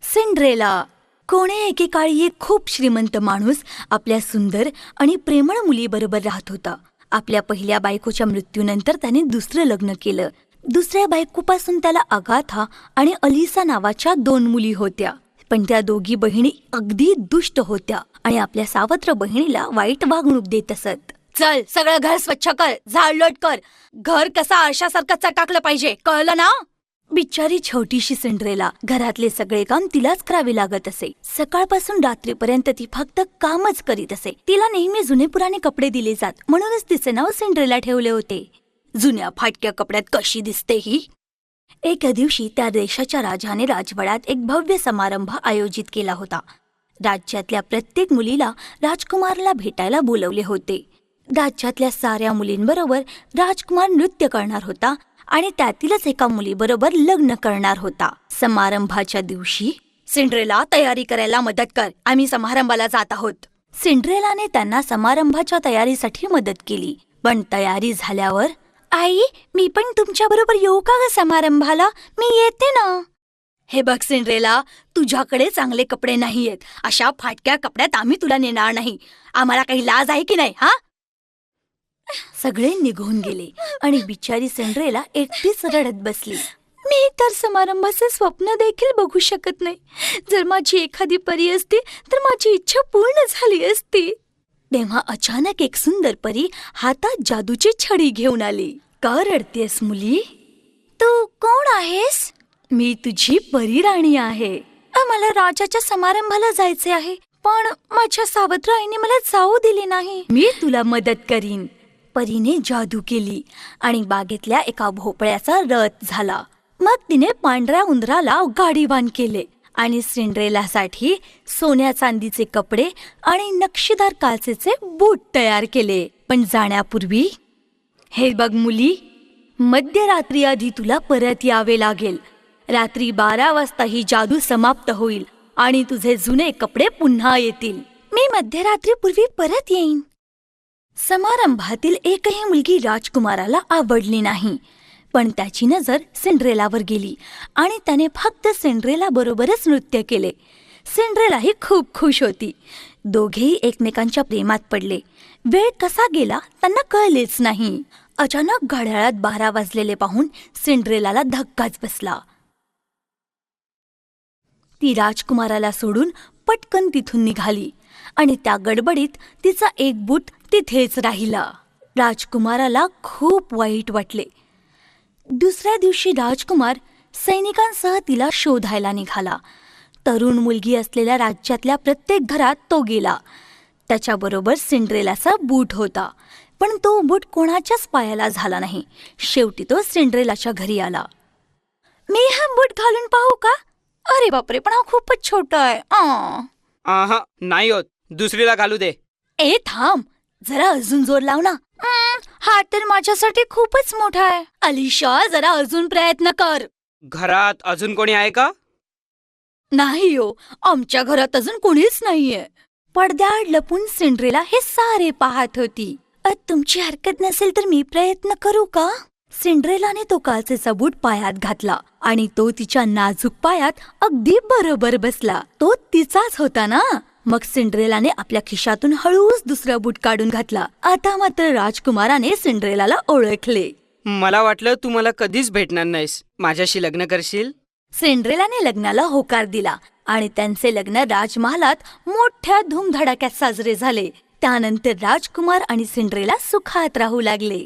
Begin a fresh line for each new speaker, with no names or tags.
Cinderella. कोणे एकेकाळी एक खूप श्रीमंत माणूस आपल्या सुंदर आणि प्रेमळ मुलीबरोबर राहत होता. आपल्या पहिल्या बायकोच्या मृत्यूनंतर त्याने दुसरं लग्न केलं. दुसऱ्या बायकोपासून त्याला अगाथा आणि अलिसा नावाच्या 2 मुली होत्या. पण त्या दोघी बहिणी अगदी दुष्ट होत्या आणि आपल्या सावत्र बहिणीला वाईट वागणूक देत असत. चल, सगळं घर स्वच्छ कर, झाडलोट कर. घर कसं आरशासारखं चटाकलं पाहिजे, कळलं ना? बिचारी छोटीशी सिंड्रेला घरातले सगळे काम तिलाच करावे लागत असे. सकाळपासून रात्रीपर्यंत ती फक्त कामच करीत असे. तिला नेहमी जुने पुराणे कपडे दिले जात, म्हणूनच तिचे नाव सिंड्रेला ठेवले होते. जुन्या फाटक्या कपड्यात कशी दिसते ही. एके दिवशी त्या देशाच्या राजाने राजवाड्यात एक भव्य समारंभ आयोजित केला होता. राज्यातल्या प्रत्येक मुलीला राजकुमारला भेटायला बोलवले होते. राज्यातल्या साऱ्या मुलींबरोबर राजकुमार नृत्य करणार होता आणि त्यातीलच एका मुलीबरोबर लग्न करणार होता. समारंभाच्या दिवशी, सिंड्रेला तयारी करायला मदत कर, आम्ही समारंभाला जात आहोत. सिंड्रेलाने त्यांना समारंभाच्या तयारीसाठी मदत केली. पण तयारी झाल्यावर, आई, मी पण तुमच्या बरोबर येऊ का ग समारंभाला? मी येते ना. हे बघ सिंड्रेला, तुझ्याकडे चांगले कपडे नाहीयेत. अशा फाटक्या कपड्यात आम्ही तुला नेणार नाही. आम्हाला काही लाज आहे की नाही हा? सगळे निघून गेले आणि बिचारी सिंड्रेला एकटीच रडत बसली. मी तर समारंभाचे स्वप्न देखील बघू शकत नाही. जर माझी एखादी परी असती तर माझी इच्छा पूर्ण झाली असती. तेव्हा अचानक एक सुंदर परी हातात जादूची छडी घेऊन आली. का रडतेस मुली? तू कोण आहेस? मी तुझी परी राणी आहे. मला राजाच्या समारंभाला जायचे आहे, पण माझ्या सावत्र आईने मला जाऊ दिले नाही. मी तुला मदत करीन. परीने जादू केली आणि बागेतल्या एका भोपळ्याचा रथ झाला. मग तिने पांढऱ्या उंदराला गाडीवान केले आणि सिंड्रेलासाठी सोन्या चांदीचे कपडे आणि नक्षीदार काचेचे बूट तयार केले. पण जाण्यापूर्वी, हे बघ मुली, मध्यरात्री आधी तुला परत यावे लागेल. रात्री 12 वाजता ही जादू समाप्त होईल आणि तुझे जुने कपडे पुन्हा येतील. मी मध्यरात्रीपूर्वी परत येईन. समारंभातील एकही मुलगी राजकुमाराला आवडली नाही. पण त्याची नजर सिंड्रेलावर गेली आणि त्याने फक्त सिंड्रेला बरोबरच नृत्य केले. सिंड्रेलाही खूप खुश होती. दोघेही एकमेकांच्या प्रेमात पडले. वेळ कसा गेला त्यांना कळलेच नाही. अचानक घड्याळात 12 वाजलेले पाहून सिंड्रेलाला धक्काच बसला. ती राजकुमाराला सोडून पटकन तिथून निघाली आणि त्या गडबडीत तिचा एक बूट तिथेच राहिला. राजकुमाराला खूप वाईट वाटले. दुसऱ्या दिवशी राजकुमार सैनिकांसह तिला शोधायला निघाला. तरुण मुलगी असलेल्या राज्यातल्या प्रत्येक घरात तो गेला. त्याच्याबरोबर सिंड्रेलाचा बूट होता, पण तो बूट कोणाच्याच पायाला झाला नाही. शेवटी तो सिंड्रेलाच्या घरी आला. मी हा बूट घालून पाहू का? अरे बापरे, पण हा खूपच छोटा आहे.
नाही होत, दुसरीला घालू दे.
ए थांब, जरा अजून जोर लाव ना. हा तर माझ्यासाठी खूपच मोठा आहे. अलिशा, जरा अजून प्रयत्न कर.
घरात अजून कोणी आहे का?
नाही हो, आमच्या घरात अजून कोणीच नाहीये. पडद्याआड लपून सिंड्रेला हे सारे पाहत होती. तुमची हरकत नसेल तर मी प्रयत्न करू का? सिंड्रेलाने तो काचेचा बूट पायात घातला आणि तो तिच्या नाजूक पायात अगदी बरोबर बसला. तो तिचाच होता ना. मग सिंड्रेलाने आपल्या खिशातून हळूच दुसरा बूट काढून घातला. आता मात्र राजकुमाराने सिंड्रेलाला ओळखले.
मला वाटलं तू मला कधीच भेटणार नाहीस. माझ्याशी लग्न करशील?
सिंड्रेलाने लग्नाला होकार दिला आणि त्यांचे लग्न राजमहालात मोठ्या धूमधडाक्यात साजरे झाले. त्यानंतर राजकुमार आणि सिंड्रेला सुखात राहू लागले.